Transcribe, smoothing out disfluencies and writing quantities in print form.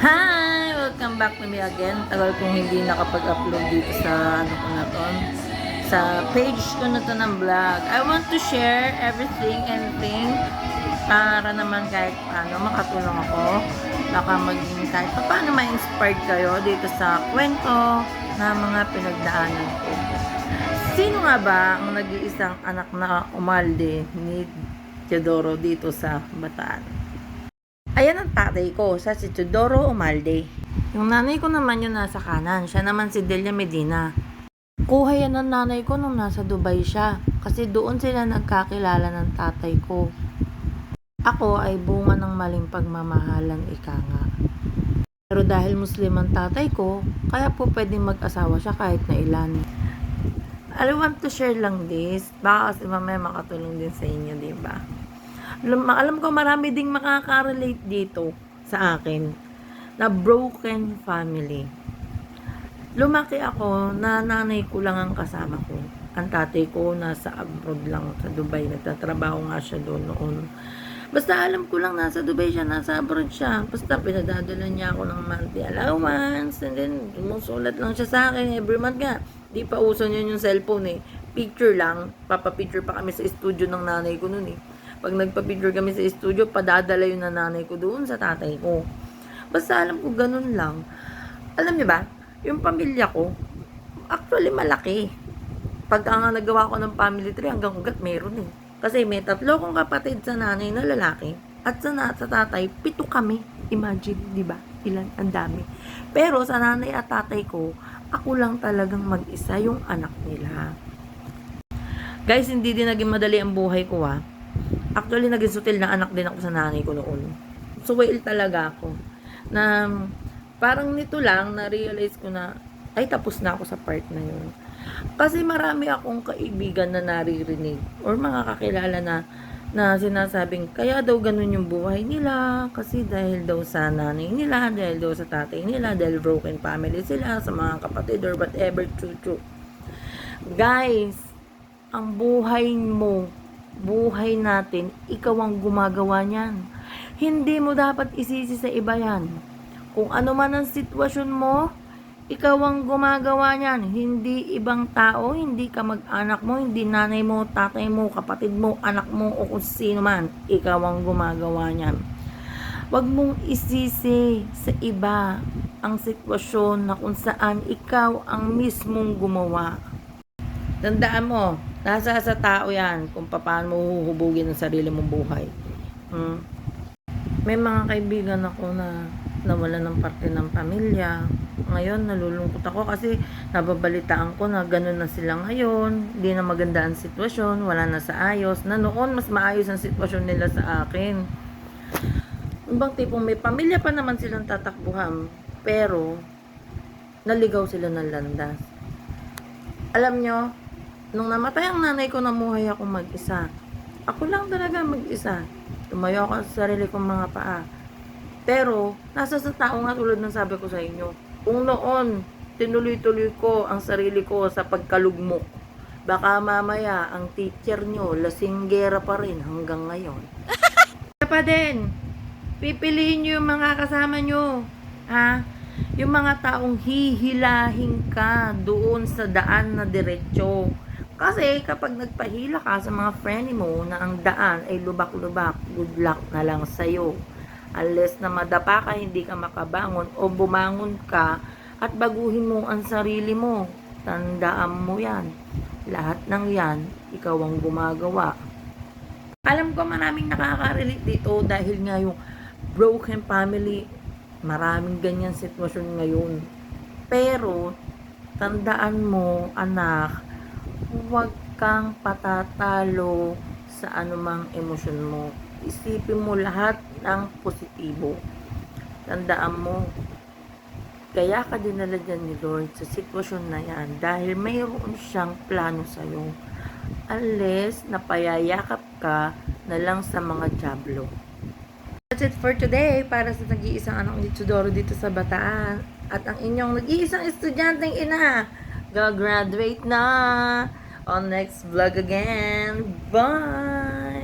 Hi! Welcome back to me again. Tagal kong hindi nakapag-upload dito sa ano ko na to, sa page ko na to ng vlog. I want to share everything, anything para naman kahit paano makatulong ako. Baka maging kahit paano ma-inspired kayo dito sa kwento na mga pinagdaanan ko. Sino nga ba ang nag-iisang anak na umalde ni Teodoro dito sa Bataan? Ayan ang tatay ko, sa si Teodoro Umalde. Yung nanay ko naman yung nasa kanan, siya naman si Delia Medina. Kuha yan ng nanay ko nung nasa Dubai siya, kasi doon sila nagkakilala ng tatay ko. Ako ay bunga ng maling pagmamahalan, ika nga. Pero dahil Muslim ang tatay ko, kaya po pwedeng mag-asawa siya kahit na ilan. I want to share lang this, baka kasi mamaya makatulong din sa inyo, diba? Alam ko marami ding makaka-relate dito sa akin na broken family. Lumaki ako na nanay ko lang ang kasama ko. Ang tatay ko nasa abroad lang sa Dubai. Nagtatrabaho nga siya doon noon. Basta alam ko lang nasa Dubai siya, nasa abroad siya. Basta pinadadala niya ako ng monthly allowance. And then sumusulat lang siya sa akin every month nga. Di pa uso niya yung cellphone eh. Picture lang. Papapicture pa kami sa studio ng nanay ko noon eh. Pag nagpa-picture kami sa studio, padadala yun na nanay ko doon sa tatay ko. Basta alam ko, ganun lang. Alam niyo ba, yung pamilya ko, actually malaki. Pag nga nagawa ko ng family tree, hanggang ugat meron eh. Kasi may 3 kong kapatid sa nanay na lalaki. At sa tatay, 7 kami. Imagine, di ba? Ilan, ang dami. Pero sa nanay at tatay ko, ako lang talagang mag-isa yung anak nila. Guys, hindi din naging madali ang buhay ko ah. Actually, naging sutil na anak din ako sa nanay ko noon. Suwail talaga ako. Na parang nito lang, na-realize ko na, ay tapos na ako sa part na yun. Kasi marami akong kaibigan na naririnig or mga kakilala na sinasabing, kaya daw ganun yung buhay nila, kasi dahil daw sa nanay nila, dahil daw sa tatay nila, dahil broken family sila, sa mga kapatid or whatever, chuchu. Guys, ang buhay mo, buhay natin, ikaw ang gumagawa niyan. Hindi mo dapat isisi sa iba yan. Kung ano man ang sitwasyon mo, ikaw ang gumagawa niyan. Hindi ibang tao, hindi ka mag-anak mo, hindi nanay mo, tatay mo, kapatid mo, anak mo, o kung sino man. Ikaw ang gumagawa niyan. Huwag mong isisi sa iba ang sitwasyon na kung saan ikaw ang mismong gumawa. Tandaan mo, nasa sa tao yan kung paano mo huhubugin ang sarili mong buhay. May mga kaibigan ako na nawala ng parte ng pamilya. Ngayon, nalulungkot ako kasi nababalitaan ko na gano'n na sila ngayon. Hindi na maganda ang sitwasyon, wala na sa ayos. Na noon, mas maayos ang sitwasyon nila sa akin. Ibang tipong may pamilya pa naman silang tatakbuhan, pero naligaw sila ng landas. Alam nyo, nung namatay ang nanay ko, namuhay ako mag-isa. Ako lang talaga mag-isa. Tumayo ako sa sarili kong mga paa. Pero, nasa sa tao nga tulad ng sabi ko sa inyo. Kung noon, tinuloy-tuloy ko ang sarili ko sa pagkalugmok. Baka mamaya, ang teacher nyo, lasinggera pa rin hanggang ngayon. Pa din, pipiliin nyo yung mga kasama nyo. Ha? Yung mga taong hihilahin ka doon sa daan na diretsyo. Kasi kapag nagpahila ka sa mga friend mo na ang daan ay lubak-lubak, good luck na lang sa'yo. Unless na madapa ka, hindi ka makabangon o bumangon ka at baguhin mo ang sarili mo. Tandaan mo yan. Lahat ng yan, ikaw ang gumagawa. Alam ko maraming nakaka-relate dito dahil nga yung broken family, maraming ganyan sitwasyon ngayon. Pero, tandaan mo, anak, huwag kang patatalo sa anumang emosyon mo. Isipin mo lahat ng positibo. Tandaan mo, kaya ka dinala dyan ni Lord sa sitwasyon na yan dahil mayroon siyang plano sa'yo. Unless napayayakap ka na lang sa mga jablo. That's it for today para sa nag-iisang anak ni Teodoro dito sa Bataan at ang inyong nag-iisang estudyanteng ina. Go graduate na on next vlog again. Bye!